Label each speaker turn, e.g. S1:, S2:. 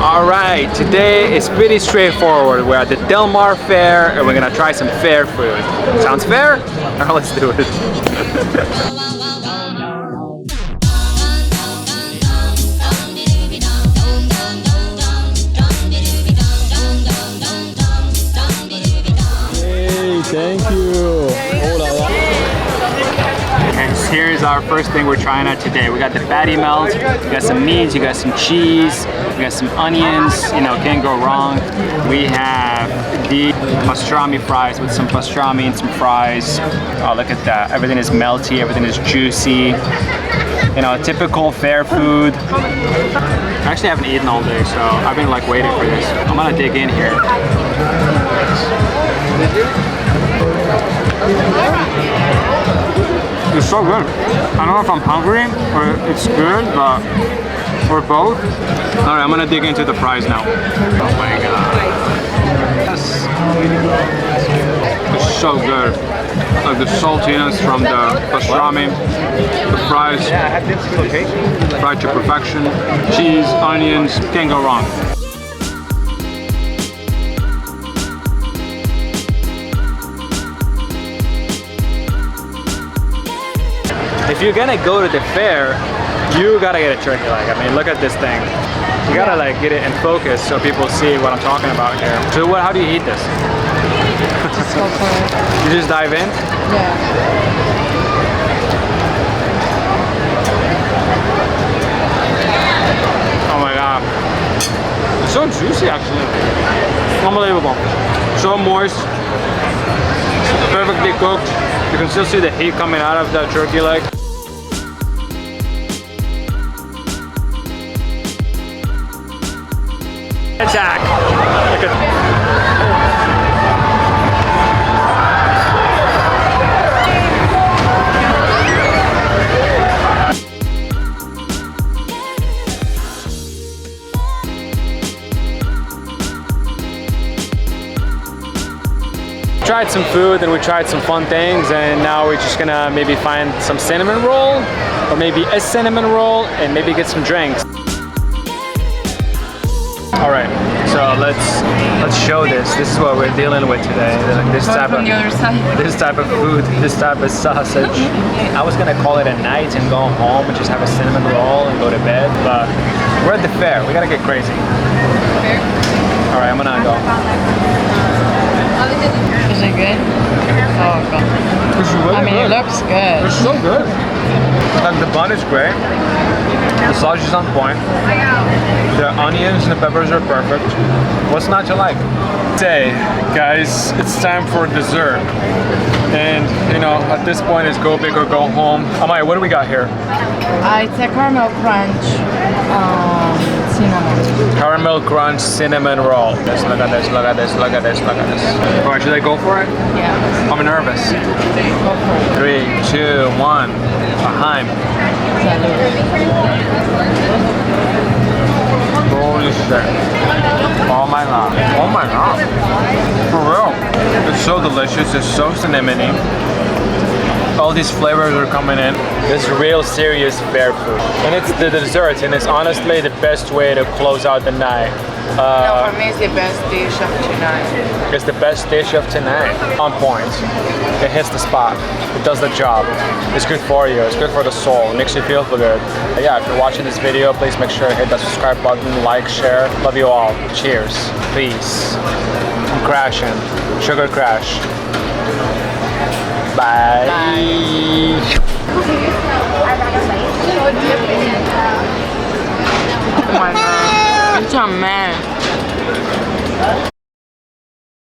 S1: Alright, today is pretty straightforward. We're at the Del Mar Fair and we're gonna try some fair food. Sounds fair? Alright, let's do it. Hey, thank you. And here's our first thing we're trying out today. We got the fatty melt, you got some meats, you got some cheese, you got some onions, you know, can't go wrong. We have the pastrami fries with some pastrami and some fries. Oh, look at that. Everything is melty, everything is juicy. You know, typical fair food. I actually haven't eaten all day, so I've been like waiting for this. I'm gonna dig in here. It's so good. I don't know if I'm hungry or it's good, but or both. All right, I'm gonna dig into the fries now. Oh my god. Yes. It's so good. Like the saltiness from the pastrami, the fries, fried to perfection, cheese, onions, can't go wrong. If you're gonna go to the fair, you gotta get a turkey leg. I mean, look at this thing. You gotta like get it in focus so people see what I'm talking about here. So how do you eat this?
S2: Just go for it.
S1: You just dive in?
S2: Yeah.
S1: Oh my god. It's so juicy actually. Unbelievable. So moist. Perfectly cooked. You can still see the heat coming out of the turkey leg. Attack! We tried some food and we tried some fun things, and now we're just gonna maybe find some cinnamon roll or maybe a cinnamon roll and maybe get some drinks. All right, so let's show this. This is what we're dealing with today. This type of food, this type of sausage. I was gonna call it a night and go home and just have a cinnamon roll and go to bed, but we're at the fair. We gotta get crazy. All right, I'm gonna go.
S2: Is it good? Oh god.
S1: Really
S2: I mean,
S1: good.
S2: it looks good.
S1: It's so good. Like the bun is great. The sausage is on point. The onions and the peppers are perfect. What's not to like? Today, guys, it's time for dessert. And you know, at this point it's go big or go home. Amaya, what do we got here?
S2: It's a caramel crunch cinnamon.
S1: Caramel crunch cinnamon roll. Let's look at this, look at this, look at this, look at this. All right, should I go for it?
S2: Yeah.
S1: I'm nervous.
S2: Go for it.
S1: 3, 2, 1. Aheim. Holy shit. Oh my god. Oh my god. For real. It's so delicious. It's so cinnamony. All these flavors are coming in. This real serious fair food. And it's the dessert, and it's honestly the best way to close out the night.
S2: No, for me it's the best dish of tonight.
S1: It's the best dish of tonight. On point. It hits the spot. It does the job. It's good for you. It's good for the soul. It makes you feel good. But yeah, if you're watching this video, please make sure to hit that subscribe button, like, share. Love you all. Cheers. Peace. I'm crashing. Sugar crash. Bye. Bye.
S2: Oh my god. It's a man.